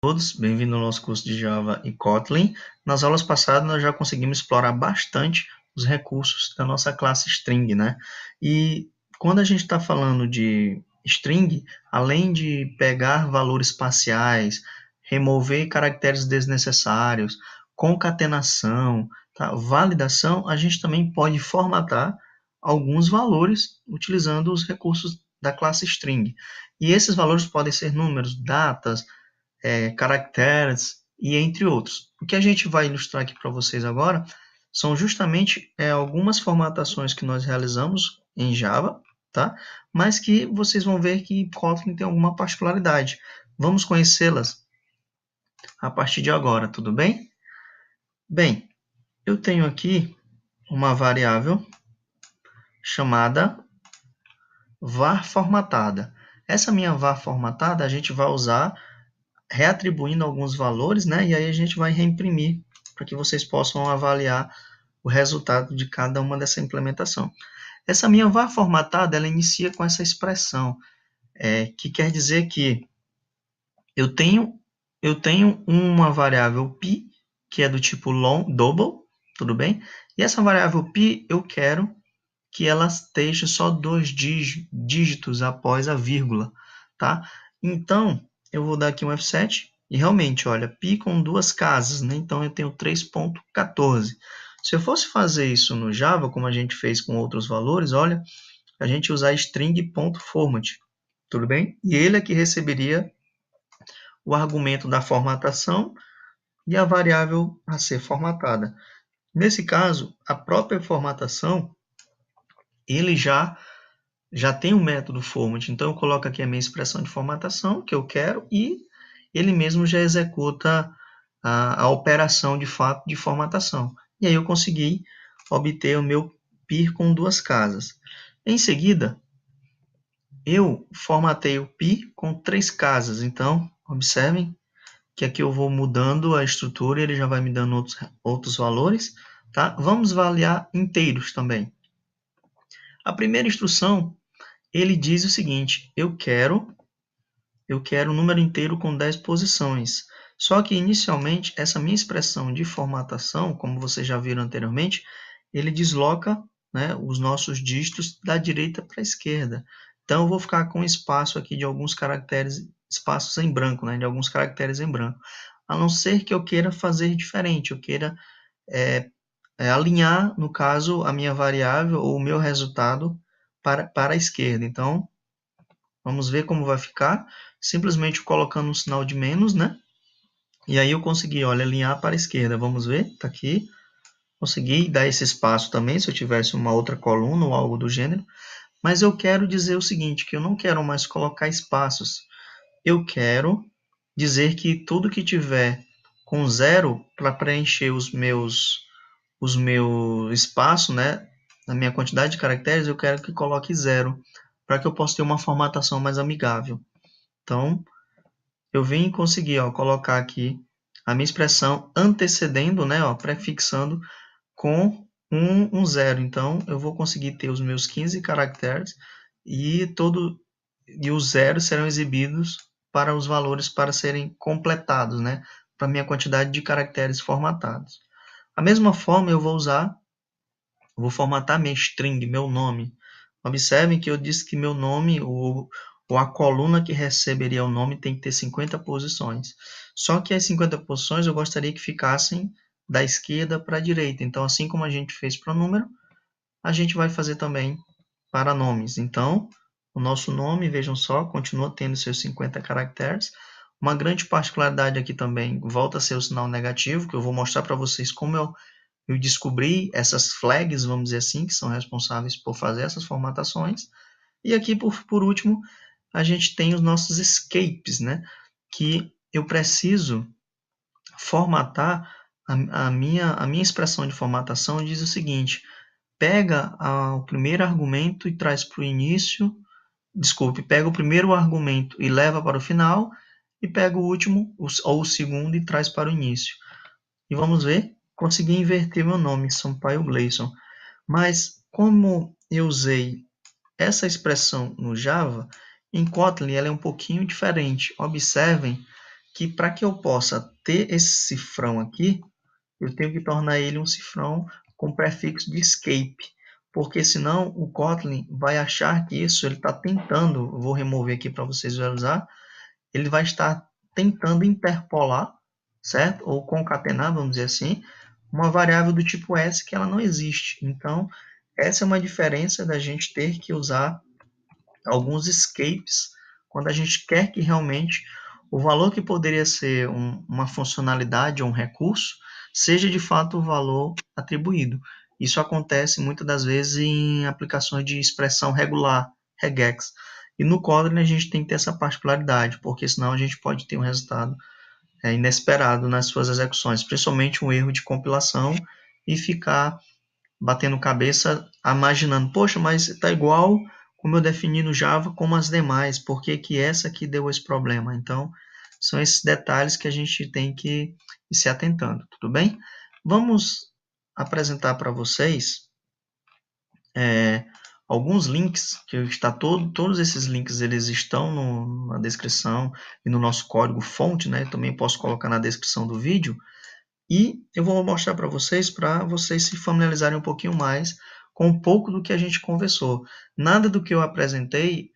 Todos, bem-vindo ao nosso curso de Java e Kotlin. Nas aulas passadas nós já conseguimos explorar bastante os recursos da nossa classe string, né? E quando a gente está falando de string, além de pegar valores parciais, remover caracteres desnecessários, concatenação, tá? Validação, a gente também pode formatar alguns valores utilizando os recursos da classe string. E esses valores podem ser números, datas, caracteres e entre outros. O que a gente vai ilustrar aqui para vocês agora são justamente algumas formatações que nós realizamos em Java, tá? Mas que vocês vão ver que Kotlin tem alguma particularidade. Vamos conhecê-las a partir de agora, tudo bem? Bem, eu tenho aqui uma variável chamada var formatada. Essa minha var formatada a gente vai usar reatribuindo alguns valores, né? E aí a gente vai reimprimir para que vocês possam avaliar o resultado de cada uma dessa implementação. Essa minha var formatada, ela inicia com essa expressão, que quer dizer que eu tenho uma variável π, que é do tipo long, double, tudo bem? E essa variável π, eu quero que ela esteja só 2 dígitos após a vírgula, tá? Então, eu vou dar aqui um F7 e realmente, olha, π com duas casas, né? Então eu tenho 3.14. Se eu fosse fazer isso no Java, como a gente fez com outros valores, olha, a gente usar string.format, tudo bem? E ele é que receberia o argumento da formatação e a variável a ser formatada. Nesse caso, a própria formatação, ele já tem um método format, então eu coloco aqui a minha expressão de formatação que eu quero e ele mesmo já executa a operação de fato de formatação. E aí eu consegui obter o meu PIR com duas casas. Em seguida, eu formatei o PIR com três casas, então observem que aqui eu vou mudando a estrutura e ele já vai me dando outros valores. Tá? Vamos avaliar inteiros também. A primeira instrução, ele diz o seguinte, eu quero um número inteiro com 10 posições. Só que, inicialmente, essa minha expressão de formatação, como vocês já viram anteriormente, ele desloca, né, os nossos dígitos da direita para a esquerda. Então, eu vou ficar com espaço aqui de alguns caracteres, espaços em branco, né, de alguns caracteres em branco. A não ser que eu queira fazer diferente, eu queira alinhar, no caso, a minha variável ou o meu resultado para a esquerda. Então, vamos ver como vai ficar. Simplesmente colocando um sinal de menos, né? E aí eu consegui, olha, alinhar para a esquerda. Vamos ver, tá aqui. Consegui dar esse espaço também, se eu tivesse uma outra coluna ou algo do gênero. Mas eu quero dizer o seguinte, que eu não quero mais colocar espaços. Eu quero dizer que tudo que tiver com zero para preencher os meus espaço, né? Na minha quantidade de caracteres, eu quero que coloque zero, para que eu possa ter uma formatação mais amigável. Então, eu vim e consegui, ó, colocar aqui a minha expressão antecedendo, né, ó, prefixando com um zero. Então, eu vou conseguir ter os meus 15 caracteres e os zeros serão exibidos para os valores para serem completados, né, para a minha quantidade de caracteres formatados. Da mesma forma, eu vou formatar minha string, meu nome. Observem que eu disse que meu nome, ou a coluna que receberia o nome, tem que ter 50 posições. Só que as 50 posições eu gostaria que ficassem da esquerda para a direita. Então, assim como a gente fez para o número, a gente vai fazer também para nomes. Então, o nosso nome, vejam só, continua tendo seus 50 caracteres. Uma grande particularidade aqui também volta a ser o sinal negativo, que eu vou mostrar para vocês como eu descobri essas flags, vamos dizer assim, que são responsáveis por fazer essas formatações. E aqui, por último, a gente tem os nossos escapes, né? Que eu preciso formatar a minha expressão de formatação diz o seguinte, pega o primeiro argumento e traz para o início, pega o primeiro argumento e leva para o final, e pega o último, ou o segundo, e traz para o início. E vamos ver, consegui inverter meu nome, Sampaio Gleison. Mas como eu usei essa expressão no Java, em Kotlin ela é um pouquinho diferente. Observem que para que eu possa ter esse cifrão aqui, eu tenho que tornar ele um cifrão com prefixo de escape, porque senão o Kotlin vai achar que isso ele está tentando, vou remover aqui para vocês visualizar, ele vai estar tentando interpolar, certo? Ou concatenar, vamos dizer assim, uma variável do tipo S que ela não existe. Então, essa é uma diferença da gente ter que usar alguns escapes quando a gente quer que realmente o valor que poderia ser uma funcionalidade ou um recurso seja de fato o valor atribuído. Isso acontece muitas das vezes em aplicações de expressão regular, regex. E no Kotlin a gente tem que ter essa particularidade, porque senão a gente pode ter um resultado inesperado nas suas execuções, principalmente um erro de compilação e ficar batendo cabeça, imaginando, poxa, mas está igual como eu defini no Java como as demais, por que que essa aqui deu esse problema? Então, são esses detalhes que a gente tem que ir se atentando, tudo bem? Vamos apresentar para vocês alguns links, que está todos esses links eles estão na descrição e no nosso código fonte, né? Também posso colocar na descrição do vídeo, e eu vou mostrar para vocês se familiarizarem um pouquinho mais com um pouco do que a gente conversou. Nada do que eu apresentei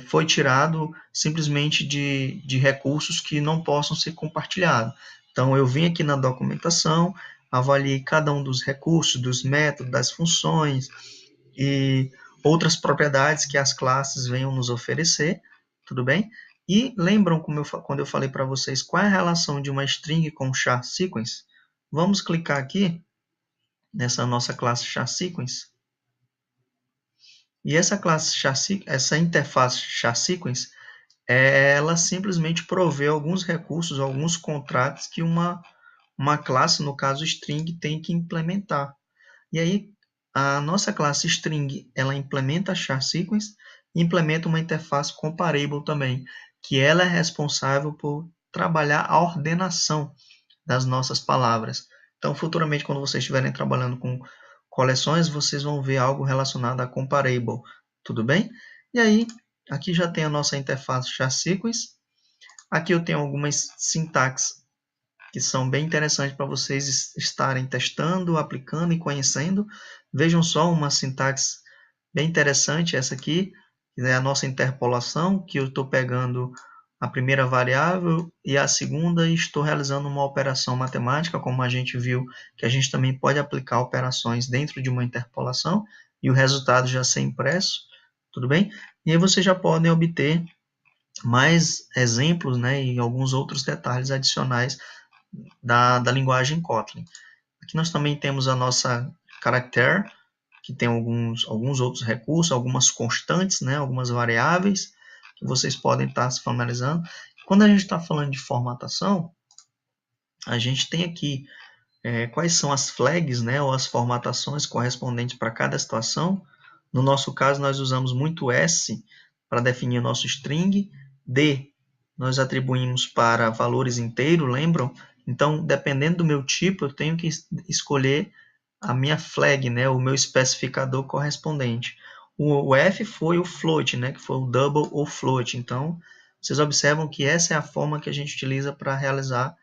foi tirado simplesmente de recursos que não possam ser compartilhados. Então, eu vim aqui na documentação, avaliei cada um dos recursos, dos métodos, das funções e outras propriedades que as classes venham nos oferecer, tudo bem? E lembram quando eu falei para vocês qual é a relação de uma string com char sequence? Vamos clicar aqui nessa nossa classe char sequence. E essa classe essa interface char sequence, ela simplesmente provê alguns recursos, alguns contratos que uma classe, no caso string, tem que implementar. E aí, a nossa classe string, ela implementa a char sequence e implementa uma interface comparable também, que ela é responsável por trabalhar a ordenação das nossas palavras. Então, futuramente, quando vocês estiverem trabalhando com coleções, vocês vão ver algo relacionado a comparable, tudo bem? E aí, aqui já tem a nossa interface char sequence. Aqui eu tenho algumas sintaxes que são bem interessantes para vocês estarem testando, aplicando e conhecendo. Vejam só uma sintaxe bem interessante, essa aqui, que é a nossa interpolação, que eu estou pegando a primeira variável e a segunda e estou realizando uma operação matemática, como a gente viu, que a gente também pode aplicar operações dentro de uma interpolação e o resultado já ser impresso, tudo bem? E aí vocês já podem obter mais exemplos, né, e alguns outros detalhes adicionais da linguagem Kotlin. Aqui nós também temos a nossa character, que tem alguns outros recursos, algumas constantes, né, algumas variáveis, que vocês podem estar se familiarizando. Quando a gente está falando de formatação, a gente tem aqui quais são as flags, né, ou as formatações correspondentes para cada situação. No nosso caso, nós usamos muito S para definir o nosso string, D nós atribuímos para valores inteiros, lembram? Então, dependendo do meu tipo, eu tenho que escolher a minha flag, né, o meu especificador correspondente. O F foi o float, né, que foi o double ou float. Então, vocês observam que essa é a forma que a gente utiliza para realizar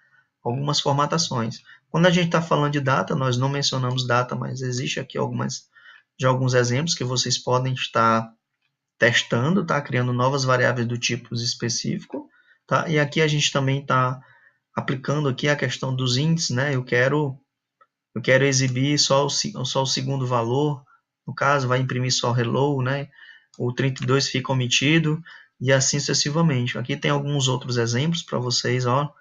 algumas formatações. Quando a gente está falando de data, nós não mencionamos data, mas existe aqui alguns exemplos que vocês podem estar testando, tá? Criando novas variáveis do tipo específico, tá? E aqui a gente também está aplicando aqui a questão dos índices, né? Eu quero exibir só o segundo valor, no caso, vai imprimir só hello, né? O 32 fica omitido, e assim sucessivamente. Aqui tem alguns outros exemplos para vocês, ó.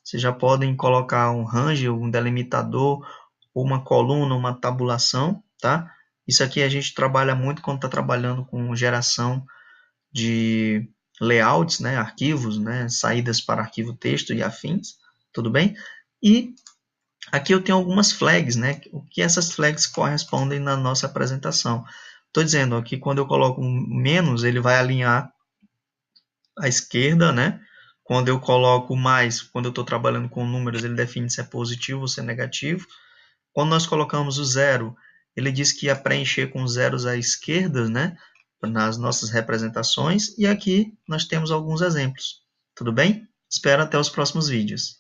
Vocês já podem colocar um range, um delimitador, ou uma coluna, uma tabulação, tá? Isso aqui a gente trabalha muito quando está trabalhando com geração de layouts, né? Arquivos, né? Saídas para arquivo texto e afins, tudo bem? E aqui eu tenho algumas flags, né? O que essas flags correspondem na nossa apresentação. Estou dizendo aqui, quando eu coloco um menos, ele vai alinhar à esquerda, né? Quando eu coloco mais, quando eu estou trabalhando com números, ele define se é positivo ou se é negativo. Quando nós colocamos o zero, ele diz que ia preencher com zeros à esquerda, né? Nas nossas representações. E aqui nós temos alguns exemplos. Tudo bem? Espero até os próximos vídeos.